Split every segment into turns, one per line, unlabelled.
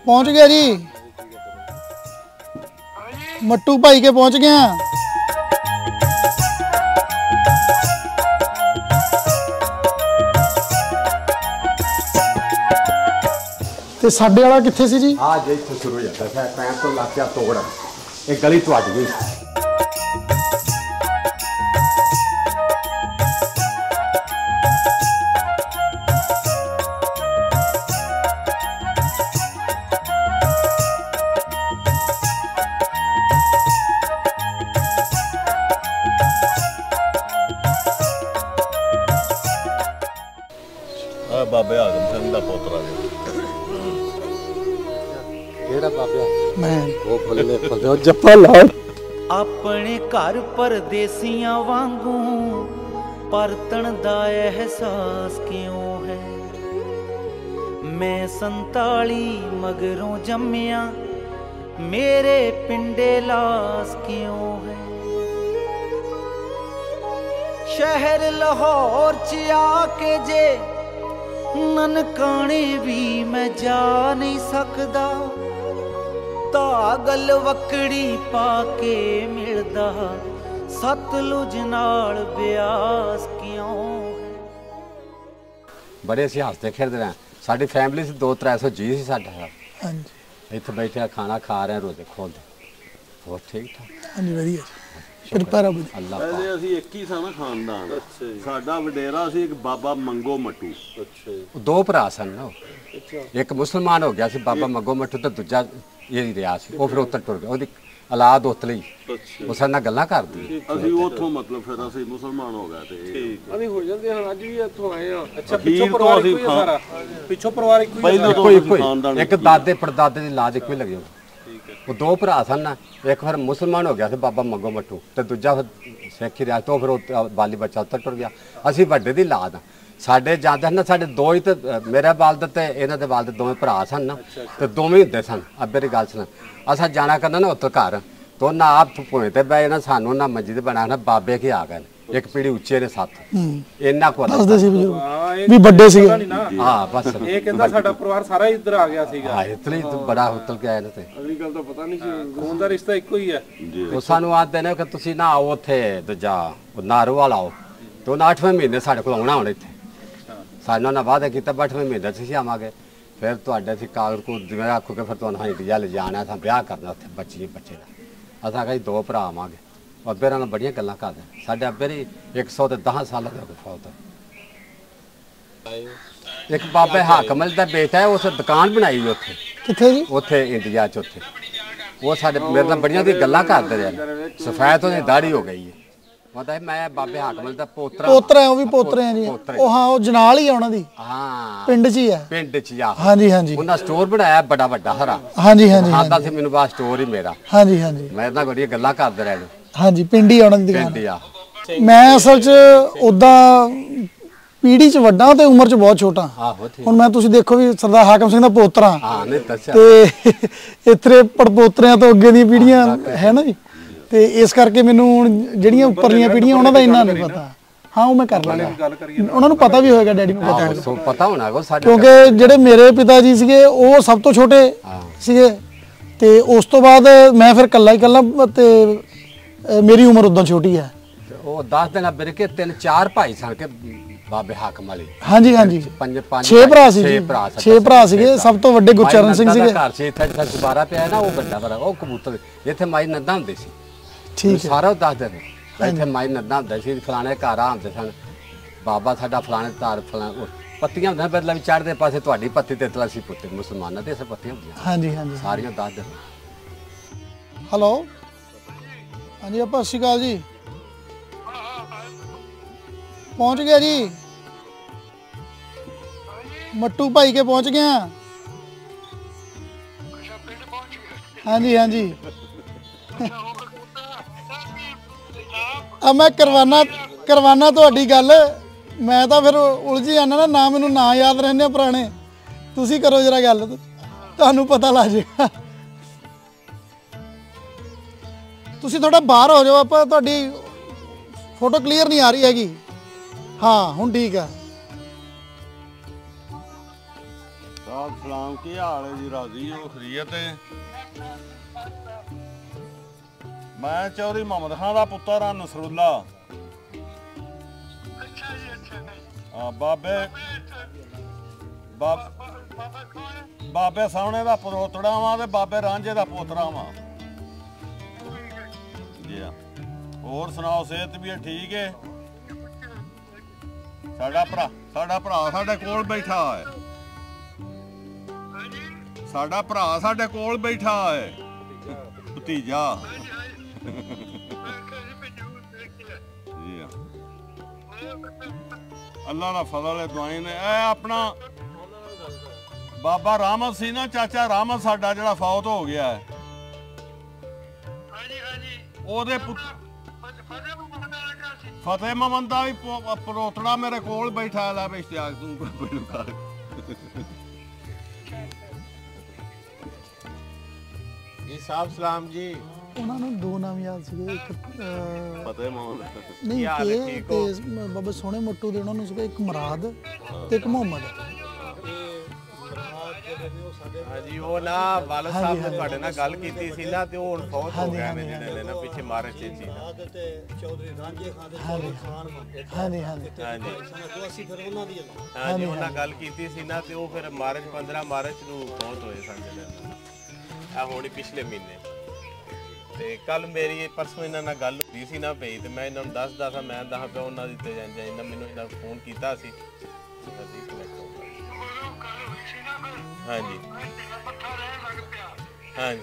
पहुंच गया जी, मट्टू भाई के पहुंच गया। ते साडे वाला कित्थे सी जी?
हाँ जी, इत्थों शुरू हो जाता है पैर तो लग गया तोड़, एक गली तो अट गई।
बाबे आदम सिंह दा पोतरा
केड़ा बाबे?
मैं
वो फुल्ले जप्पा ला
अपने घर परदेसियां वांगू परतन दा एहसास क्यों है। मैं 47 मगरों जम्मिया मेरे पिंडे लास क्यों है। शहर लाहौर च आके जे ननकाने भी मैं जा नहीं सकदा, तागल वकड़ी पाके मिलदा सतलुज नाल ब्यास क्यों है।
बड़े असीं हसते खेडदे रहे। साडी फैमिली से 200-300 जी सी साडा।
हाँ जी,
इत्थे बैठे खाना खा रहे रोजे खोलदे। बहुत ठीक ठाक।
हाँ जी, वधिया कृपा रब दी।
अल्लाह
पहले असी एक ही सा ना खानदान। साडा वडेरा सी एक बाबा मंगो मट्टू।
दो भरा सन ना, एक मुसलमान हो गया सी बाबा मंगो मट्टू ते दूजा ये रिया सी। वो फिर उत्तर टुर गया, ओदी औलाद उतली वो साडे नाल गल्लां करदी।
ਅਸੀਂ ਉੱਥੋਂ ਮਤਲਬ ਫਿਰ ਅਸੀਂ ਮੁਸਲਮਾਨ ਹੋ ਗਏ ਤੇ
ਅਸੀਂ ਹੋ ਜਾਂਦੇ ਹਾਂ ਅੱਜ ਵੀ ਇੱਥੋਂ ਆਏ ਆ। ਅੱਛਾ,
ਪਿੱਛੋਂ ਪਰਿਵਾਰ ਇੱਕੋ ਹੀ ਆ ਸਾਰਾ?
ਪਿੱਛੋਂ ਪਰਿਵਾਰ ਇੱਕੋ ਹੀ
ਪਹਿਲਾਂ ਤੋਂ
कोई
ਖਾਨਦਾਨ
एक दादे परदादे दी लाज एक ही लगी। वो दो भरा सन ना, एक फिर मुसलमान हो गया सी बाबा मंगो मट्टू ते दूजा फिर सिख ही रहा। तो फिर बाली बच्चा उत्तर टुर गया। असी वड्डे दी लाद आ। साडे जाते ना, साडे दो ही ते मेरा वालद ते इन्हां दे वालद दोवें भरा सन ना, ते दोवें हुंदे सन। अब्बे दी गल सुन, असां जाना करना ना उत्तर घर, तो ना आप भुएं ते बह जाना, सानू ना मंजी ते बना ना बाबे के आ गए। एक पीढ़ी उच्चे ने साथ इन्ना को
दसदे सी भी बड़े सी।
हाँ बस
ਇਹ ਕਹਿੰਦਾ ਸਾਡਾ ਪਰਿਵਾਰ ਸਾਰਾ ਇੱਧਰ ਆ ਗਿਆ ਸੀਗਾ।
हाँ इतनी तो बड़ा उतल के आए ना ते
ਅਗਲੀ ਗੱਲ ਤਾਂ ਪਤਾ ਨਹੀਂ ਸੀ, ਖੂਨ ਦਾ ਰਿਸ਼ਤਾ ਇੱਕੋ ਹੀ ਹੈ।
ਉਹ ਸਾਨੂੰ ਆਖਦੇ ਨੇ ਕਿ ਤੁਸੀਂ ਨਾ ਆਓ ਉੱਥੇ ਦੂਜਾ ਨਾਰੂ ਵਾਲਾ ਆਓ, ਤੇ ਉਹਨਾਂ 8ਵੇਂ ਮਹੀਨੇ ਸਾਡੇ ਕੋਲ ਆਉਣਾ ਹੁਣ ਇੱਥੇ। ਸਾਨੂੰ ਨਾ ਵਾਅਦਾ ਕੀਤਾ 8ਵੇਂ ਮਹੀਨੇ ਤੁਸੀਂ ਆਵਾਂਗੇ, ਫਿਰ ਤੁਹਾਡੇ ਅਸੀਂ ਕਾਗਜ਼ ਕੋ ਜਿਵੇਂ ਆਖੋਗੇ ਫਿਰ ਤੁਹਾਨੂੰ ਇੰਡੀਆ ਲੈ ਜਾਣਾ, ਅਸੀਂ ਵਿਆਹ ਕਰਨਾ ਉੱਥੇ ਬੱਚੇ ਦਾ। ਅਸਾਂ ਕਹੀ 2 ਭਰਾ ਆਵਾਂਗੇ। ਅੱਬੇ ਨਾਲ ਬੜੀਆਂ ਗੱਲਾਂ ਕਰਦੇ। ਸਾਡੇ ਅੱਬੇ ਦੀ 110 ਸਾਲ ਦਾ ਫੌਤ। ਇੱਕ ਬਾਬੇ ਹਾਕਮਲ ਦਾ ਬੇਟਾ ਹੈ, ਉਸ ਦੁਕਾਨ ਬਣਾਈ ਉੱਥੇ।
कित्थे जी?
ਉੱਥੇ ਇੰਡੀਆ 'ਚ ਉੱਥੇ ਉਹ ਸਾਡੇ ਮੇਰੇ ਨਾਲ ਬੜੀਆਂ ਦੀ ਗੱਲਾਂ ਕਰਦੇ ਰਹੇ। ਸਫੈਦ ਉਹਦੀ ਦਾੜੀ ਹੋ ਗਈ ਹੈ। ਪਤਾ ਮੈਂ ਬਾਬੇ ਹਾਕਮਲ ਦਾ ਪੋਤਰਾ
पोतरा है, वो भी पोतरे हैं जी। ओ हाँ, वो जनाल ही है उन्हां दी,
ਹਾਂ
पिंड च ही है।
ਪਿੰਡ 'ਚ ਆ।
हाँ जी, हाँ जी,
ਉਹਨਾਂ ਸਟੋਰ ਬਣਾਇਆ ਬੜਾ ਵੱਡਾ ਹਰਾ।
हाँ जी, हाँ जी,
ਖਾਦਾ ਸੀ ਮੈਨੂੰ ਬਾਅਦ ਸਟੋਰ ਹੀ ਮੇਰਾ।
हाँ जी, हाँ जी,
ਮੈਂ ਤਾਂ ਬੜੀਆਂ ਗੱਲਾਂ ਕਰਦੇ ਰਹੇ ਨੇ।
हाँ जी, पिंड ही है उन्हां दी दुकान।
ਪਿੰਡ ਆ।
मैं असल च उदा पीढ़ी च वड्डा ते उम्र च बहुत छोटा।
ਆਹੋ ਠੀਕ।
ਹੁਣ ਮੈਂ ਤੁਸੀਂ ਦੇਖੋ ਵੀ ਸਰਦਾਰ ਹਾਕਮ ਸਿੰਘ ਦਾ ਪੋਤਰਾ
ਹਾਂ ਨਹੀਂ ਦੱਸਿਆ।
ਤੇ ਇਤਰੇ ਪੜਪੋਤਰਿਆਂ ਤੋਂ ਅੱਗੇ ਦੀਆਂ ਪੀੜ੍ਹੀਆਂ ਹੈ ਨਾ ਜੀ, ਤੇ ਇਸ ਕਰਕੇ ਮੈਨੂੰ ਹੁਣ ਜਿਹੜੀਆਂ ਉੱਪਰਲੀਆਂ ਪੀੜ੍ਹੀਆਂ ਉਹਨਾਂ ਦਾ ਇੰਨਾ ਨਹੀਂ ਪਤਾ। ਹਾਂ, ਉਹ ਮੈਂ ਕਰ ਲਾਂਗਾ, ਉਹਨਾਂ ਨੂੰ ਪਤਾ ਵੀ ਹੋਏਗਾ, ਡੈਡੀ ਨੂੰ ਪਤਾ ਹੋਏਗਾ,
ਸੋ ਪਤਾ ਹੋਣਾ ਕੋ ਸਾਡੇ।
ਕਿਉਂਕਿ ਜਿਹੜੇ ਮੇਰੇ ਪਿਤਾ ਜੀ ਸੀਗੇ ਉਹ ਸਭ ਤੋਂ ਛੋਟੇ ਸੀਗੇ, ਤੇ ਉਸ ਤੋਂ ਬਾਅਦ ਮੈਂ ਫਿਰ ਇਕੱਲਾ ਹੀ ਇਕੱਲਾ, ਤੇ ਮੇਰੀ ਉਮਰ ਉਦੋਂ ਛੋਟੀ ਹੈ।
ਉਹ 10 ਦਿਨ ਅੱਬੇ ਕੇ 3-4 ਭਾਈ ਸਨ ਕੇ ਬਾਬੇ ਹਾਕਮ ਵਾਲੇ।
ਹਾਂਜੀ, ਹਾਂਜੀ, 6 ਭਰਾ ਸੀ ਜੀ, 6 ਭਰਾ ਸੀਗੇ। ਸਭ ਤੋਂ ਵੱਡੇ ਗੁਰਚਰਨ ਸਿੰਘ ਸੀਗੇ।
ਘਰ ਸੀ ਇੱਥੇ ਜਿੱਥੇ ਦੁਬਾਰਾ ਪਿਆ ਨਾ, ਉਹ ਵੱਡਾ ਭਰਾ ਉਹ ਕਬੂਤਰ ਇੱਥੇ ਮਾਈ ਨੱਦਾ ਹੁੰਦੇ ਸੀ।
ਠੀਕ ਹੈ,
ਸਾਰਾ ਉਹ ਦੱਸਦੇ ਨੇ ਇੱਥੇ ਮਾਈ ਨੱਦਾ ਹੁੰਦਾ ਸੀ, ਫਲਾਣੇ ਘਰ ਆਉਂਦੇ ਸਨ, ਬਾਬਾ ਸਾਡਾ ਫਲਾਣੇ ਤਾਰ ਫਲਾਣੇ ਪੱਤੀਆਂ ਹੁੰਦੀਆਂ ਬਦਲਾ ਵੀ ਚੜ੍ਹਦੇ ਪਾਸੇ ਤੁਹਾਡੀ ਪੱਤੀ ਤੇ ਤਲਾ ਸੀ ਪੁੱਤੇ ਮੁਸਲਮਾਨਾਂ ਦੇ ਸੇ ਪੱਤੀਆਂ ਹੁੰਦੀਆਂ।
ਹਾਂਜੀ, ਹਾਂਜੀ,
ਸਾਰੀਆਂ ਦੱਸਦੇ।
ਹੈਲੋ, ਹਾਂਜੀ ਆਪਾਂ ਸਤਿ ਸ਼੍ਰੀ ਅਕਾਲ ਜੀ। पहुंच गया जी, मट्टू भाई के पहुंच गया। हाँ जी, हाँ जी। अब मैं करवाना तुहाडी गल, मैं तो फिर उलझी जाना ना मैनू ना याद रहने पुराने। तुसी करो जरा गल, तुहानू पता लग जाएगा। तुसी थोड़ा बाहर हो जाओ, आप तुहाडी फोटो क्लीयर नहीं आ रही हैगी। हाँ हुण ठीक है।
ਆਪ ਸਲਾਮ ਕੀ ਹਾਲ ਹੈ ਜੀ? ਰਾਜ਼ੀ ਹੋ? ਖਰੀਅਤ ਹੈ? ਮੈਂ ਚੌਧਰੀ ਮੁਹੰਮਦ ਖਾਨ ਦਾ ਪੁੱਤਰ ਹਾਂ, ਨਸਰੁੱਲਾ। ਬਾਬੇ ਸਾਹਮਣੇ ਦਾ ਪਰੋਤੜਾ ਵਾਂ ਤੇ ਬਾਬੇ ਰਾਂਝੇ ਦਾ ਪੋਤਰਾ ਵਾਂ ਜੀ। ਹੋਰ ਸੁਣਾਓ, ਸਿਹਤ ਵੀ ਠੀਕ ਹੈ? ਸਾਡਾ ਭਰਾ ਸਾਡੇ ਕੋਲ ਬੈਠਾ ਹੈ। ਸਾਡਾ ਭਰਾ ਸਾਡੇ ਕੋਲ ਬੈਠਾ ਹੈ, ਭਤੀਜਾ। ਅੱਲਾ ਦਾ ਫਜ਼ਲ ਹੈ, ਦੁਆਈ ਨੇ। ਇਹ ਆਪਣਾ ਬਾਬਾ ਰਾਮਤ ਸੀ ਨਾ, ਚਾਚਾ ਰਾਮਤ ਸਾਡਾ ਜਿਹੜਾ ਫੌਤ ਹੋ ਗਿਆ ਹੈ, ਉਹਦੇ ਫਤਿਹ ਮੁਹੰਮਦ ਦਾ ਵੀ ਪਰੋਤੜਾ ਮੇਰੇ ਕੋਲ ਬੈਠਾ। ਲੈ ਇਸ਼ਤਿਆਕ ਤੂੰ ਪਹਿਲੂ ਕਰ।
ਜੀ ਸਾਹਿਬ ਸਲਾਮ ਜੀ।
ਉਹਨਾਂ ਨੂੰ ਦੋ ਨਾਮ ਯਾਦ ਸੀਗੇ, ਇੱਕ
ਫਤਿਹ ਮੁਹੰਮਦ
ਨਹੀਂ ਤੇ ਬਾਬਾ ਸੋਹਣੇ ਮੱਟੂ ਦੇ ਉਹਨਾਂ ਨੂੰ ਸੀਗਾ, ਇੱਕ ਮੁਰਾਦ ਤੇ ਇੱਕ ਮੁਹੰਮਦ।
ਹਾਂਜੀ, ਉਹ ਨਾ ਵਾਲਦ ਸਾਹਿਬ ਨੇ ਤੁਹਾਡੇ ਨਾਲ ਗੱਲ ਕੀਤੀ ਸੀ ਨਾ, ਤੇ ਉਹ ਹੁਣ ਫੌਤ ਹੋ ਗਏ ਨੇ ਜਿਹੜੇ ਨਾ ਪਿੱਛੇ ਮਾਰਚ ਚ ਸੀ ਨਾ।
ਚੌਧਰੀ ਰਾਂਝੇ ਖਾਨ ਦੇ ਖਾਨ
ਹਾਂਜੀ ਹਾਂਜੀ
ਅਸੀਂ ਫਿਰ ਉਹਨਾਂ ਦੀ
ਹਾਂਜੀ, ਉਹਨਾਂ ਗੱਲ ਕੀਤੀ ਸੀ ਨਾ, ਤੇ ਉਹ ਫਿਰ ਮਾਰਚ 15 ਮਾਰਚ ਨੂੰ ਫੌਤ ਹੋਏ ਸਨ ਜਿਹੜੇ ਆ ਹੋਣੀ ਪਿਛਲੇ ਮਹੀਨੇ। ਤੇ ਕੱਲ ਮੇਰੀ ਪਰਸੋਂ ਇਹਨਾਂ ਨਾਲ ਗੱਲ ਹੋਈ ਸੀ ਨਾ ਪਈ, ਤੇ ਮੈਂ ਇਹਨਾਂ ਨੂੰ ਦੱਸਦਾ ਸਾਂ, ਮੈਂ ਦੱਸਾਂ ਪਿਆ ਉਹਨਾਂ ਦੀ ਤੇ ਇਹਨਾਂ ਮੈਨੂੰ ਇਹਨਾਂ ਫੋਨ ਕੀਤਾ ਸੀ। ਹਾਂਜੀ ਹਾਂਜੀ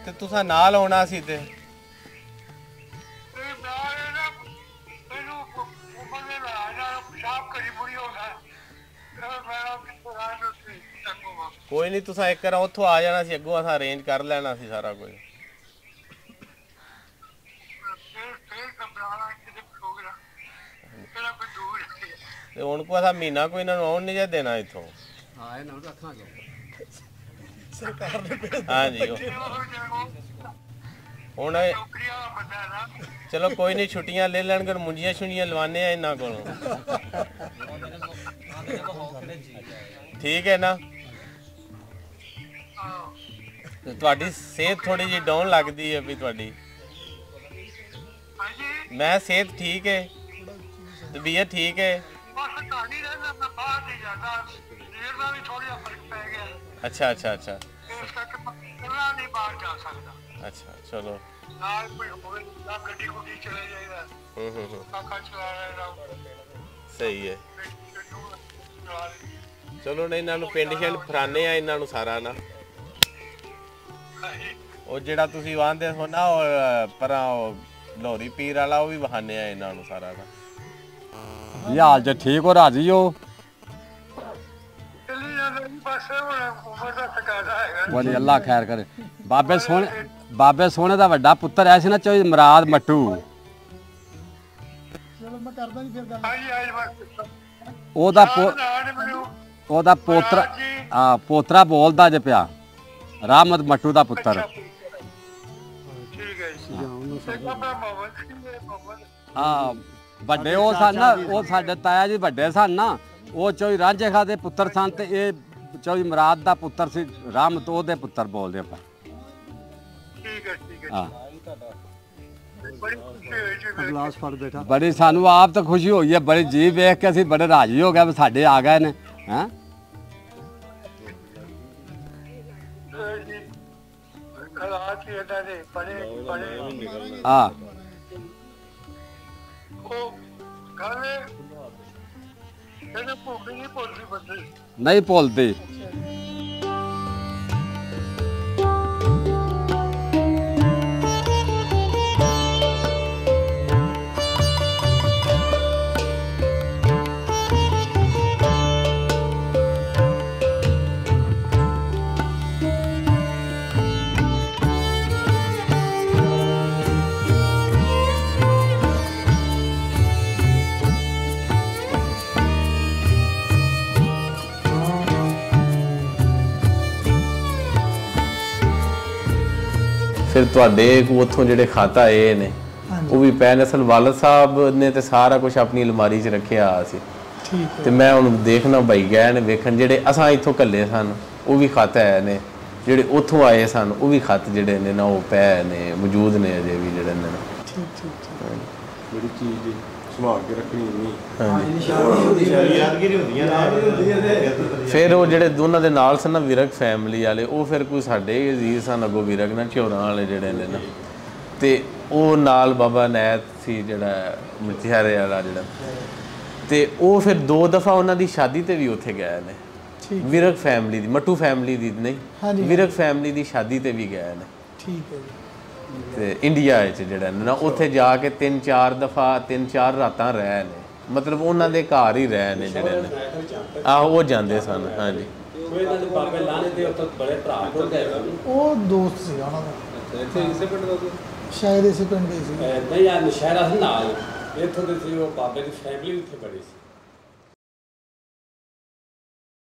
ਤੇ ਤੁਸੀਂ ਨਾਲ ਆਉਣਾ ਸੀ ਤੇ ਕੋਈ ਨਹੀਂ, ਤੁਸੀਂ ਇੱਕ ਵਾਰ ਉੱਥੋਂ ਆ ਜਾਣਾ ਸੀ, ਅੱਗੋਂ ਅਸਾਂ ਅਰੇਂਜ ਕਰ ਲੈਣਾ ਸੀ ਸਾਰਾ ਕੁਝ। ਤੇ ਹੁਣ ਕੋਈ ਅਸਾਂ ਮਹੀਨਾ ਕੋਈ ਇਹਨਾਂ ਨੂੰ ਆਉਣ ਨਹੀਂ ਜੇ ਦੇਣਾ ਇੱਥੋਂ।
ਹਾਂ, ਇਹਨਾਂ ਨੂੰ ਰੱਖਾਂਗੇ
ਸਰਕਾਰ ਨੇ।
ਹਾਂਜੀ ਹੁਣ ਚਲੋ ਕੋਈ ਨਹੀਂ, ਛੁੱਟੀਆਂ ਲੈ ਲੈਣਗੇ, ਮੁੰਜੀਆਂ ਛੁੰਜੀਆਂ ਲਵਾਨੇ ਆ ਇਹਨਾਂ ਕੋਲੋਂ। ਠੀਕ ਹੈ ਨਾ? ਤੇ ਤੁਹਾਡੀ ਸਿਹਤ ਥੋੜੀ ਜਿਹੀ ਡਾਊਨ ਲੱਗਦੀ ਹੈ ਵੀ ਤੁਹਾਡੀ। ਮੈਂ ਸਿਹਤ ਠੀਕ ਹੈ, ਤਬੀਅਤ ਠੀਕ ਹੈ। ਅੱਛਾ ਅੱਛਾ ਅੱਛਾ ਅੱਛਾ, ਚਲੋ ਸਹੀ ਹੈ। ਚਲੋ ਨਾ ਇਹਨਾਂ ਨੂੰ ਪਿੰਡ ਸ਼ਿੰਡ ਫਰਾਨੇ ਆ ਇਹਨਾਂ ਨੂੰ ਸਾਰਾ ਨਾ। ਉਹ ਜਿਹੜਾ ਤੁਸੀਂ ਵਾਂਦੇ ਹੋ ਨਾ ਉਹ ਪਰਾਂ ਉਹ ਲੋਰੀ ਪੀਰ ਵਾਲਾ, ਉਹ ਵੀ ਵਹਾਨੇ ਆ ਇਹਨਾਂ ਨੂੰ ਸਾਰਾ ਦਾ।
ਇਹ ਹਾਲ ਜੇ ਠੀਕ ਹੋ? ਰਾਜੀ ਹੋ? ਬੋਲੀ ਅੱਲਾ ਖੈਰ ਕਰੇ। ਬਾਬੇ ਸੋਹਣੇ ਦਾ ਵੱਡਾ ਪੁੱਤਰ ਐ ਸੀ ਨਾ, ਚੌਧਰੀ ਮੁਰਾਦ ਮੱਟੂ।
ਚਲੋ ਮੈਂ ਕਰਦਾ ਜੀ ਫਿਰ ਗੱਲ।
ਉਹਦਾ ਪੋਤਰਾ ਬੋਲਦਾ ਜੇ ਪਿਆ, ਰਾਮਤ ਮੱਟੂ ਦਾ ਪੁੱਤਰ। ਹਾਂ, ਵੱਡੇ ਉਹ ਸਨ ਨਾ, ਉਹ ਸਾਡੇ ਤਾਇਆ ਜੀ ਵੱਡੇ ਸਨ ਨਾ, ਉਹ ਚੌਧਰੀ ਰਾਂਝੇ ਖਾਨ ਦੇ ਪੁੱਤਰ ਸਨ, ਤੇ ਇਹ ਚੌਧਰੀ ਮੁਰਾਦ ਦਾ ਪੁੱਤਰ ਸੀ, ਰਾਮਤ ਉਹਦੇ ਪੁੱਤਰ ਬੋਲਦੇ ਆਪਾਂ। ਹਾਂ,
ਗਲਾਸ ਫੜ ਬੈਠਾ।
ਬੜੀ ਸਾਨੂੰ ਆਪ ਤਾਂ ਖੁਸ਼ੀ ਹੋਈ ਹੈ, ਬੜੀ ਜੀ ਵੇਖ ਕੇ ਅਸੀਂ ਬੜੇ ਰਾਜੀ ਹੋ ਗਏ ਵੀ ਸਾਡੇ ਆ ਗਏ ਨੇ। ਹੈਂ ਹਾਂ ਨਹੀਂ ਭੁੱਲਦੀ।
ਫਿਰ ਤੁਹਾਡੇ ਉੱਥੋਂ ਜਿਹੜੇ ਖਾਤਾ ਆਏ ਨੇ,
ਹਾਂਜੀ
ਉਹ ਵੀ ਪਏ ਨੇ। ਅਸਲ ਵਾਲਦ ਸਾਹਿਬ ਨੇ ਤੇ ਸਾਰਾ ਕੁਝ ਆਪਣੀ ਅਲਮਾਰੀ 'ਚ ਰੱਖਿਆ ਹੋਇਆ ਸੀ
ਠੀਕ
ਤੇ ਮੈਂ ਹੁਣ ਦੇਖਣਾ ਭਾਈ ਗਏ ਨੇ ਵੇਖਣ, ਜਿਹੜੇ ਅਸਾਂ ਇੱਥੋਂ ਘੱਲੇ ਸਨ ਉਹ ਵੀ ਖਤ ਹੈ ਨੇ, ਜਿਹੜੇ ਉੱਥੋਂ ਆਏ ਸਨ ਉਹ ਵੀ ਖਤ ਜਿਹੜੇ ਨੇ ਨਾ ਉਹ ਪਏ ਨੇ, ਮੌਜੂਦ ਨੇ ਅਜੇ ਵੀ ਜਿਹੜੇ ਨੇ ਨਾ।
ਠੀਕ ਠੀਕ
ਬੜੀ ਚੀਜ਼ ਸੰਭਾਲ ਕੇ ਰੱਖਣੀ ਨਹੀਂ।
ਫਿਰ ਉਹ ਜਿਹੜੇ ਦੋਨਾਂ ਦੇ ਨਾਲ ਸਨ ਨਾ ਵਿਰਕ ਫੈਮਿਲੀ ਵਾਲੇ, ਉਹ ਫਿਰ ਕੋਈ ਸਾਡੇ ਅਜ਼ੀਜ਼ ਸਨ ਅੱਗੋਂ ਵਿਰਕ ਨਾ ਝੋਰਾਂ ਵਾਲੇ ਜਿਹੜੇ ਨੇ ਨਾ, ਤੇ ਉਹ ਨਾਲ ਬਾਬਾ ਨੈਤ ਸੀ ਜਿਹੜਾ ਮਚਿਆਰੇ ਵਾਲਾ ਜਿਹੜਾ, ਤੇ ਉਹ ਫਿਰ 2 ਦਫਾ ਉਹਨਾਂ ਦੀ ਸ਼ਾਦੀ ਤੇ ਵੀ ਉੱਥੇ ਗਏ ਨੇ। ਵਿਰਕ ਫੈਮਿਲੀ ਦੀ, ਮੱਟੂ ਫੈਮਿਲੀ ਦੀ ਨਹੀਂ, ਵਿਰਕ ਫੈਮਿਲੀ ਦੀ ਸ਼ਾਦੀ ਤੇ ਵੀ ਗਏ ਨੇ।
ਠੀਕ ਹੈ ਜੀ।
ਤੇ ਇੰਡੀਆ ਵਿੱਚ ਜਿਹੜਾ ਨਾ ਉੱਥੇ ਜਾ ਕੇ 3-4 ਦਫਾ 3-4 ਰਾਤਾਂ ਰਹੇ ਨੇ, ਮਤਲਬ ਉਹਨਾਂ ਦੇ ਘਰ ਹੀ ਰਹੇ ਨੇ ਜਿਹੜੇ ਨੇ। ਆਹੋ ਉਹ ਜਾਂਦੇ ਸਨ। ਹਾਂਜੀ
ਉਹ ਦੋਸਤ ਸੀ ਉਹਨਾਂ ਦਾ।
ਇੱਥੇ ਇਸੇ ਪਿੰਡ ਦਾ
ਸ਼ਾਇਦ ਇਸੇ ਪਿੰਡ ਦੇ ਸੀ।
ਨਹੀਂ ਯਾਰ ਨਸ਼ਹਿਰਾ ਸੀ ਨਾਲ, ਇੱਥੋਂ ਦੇ ਸੀ ਉਹ ਬਾਬੇ ਦੀ ਫੈਮਿਲੀ ਉੱਥੇ ਬੜੀ ਸੀ।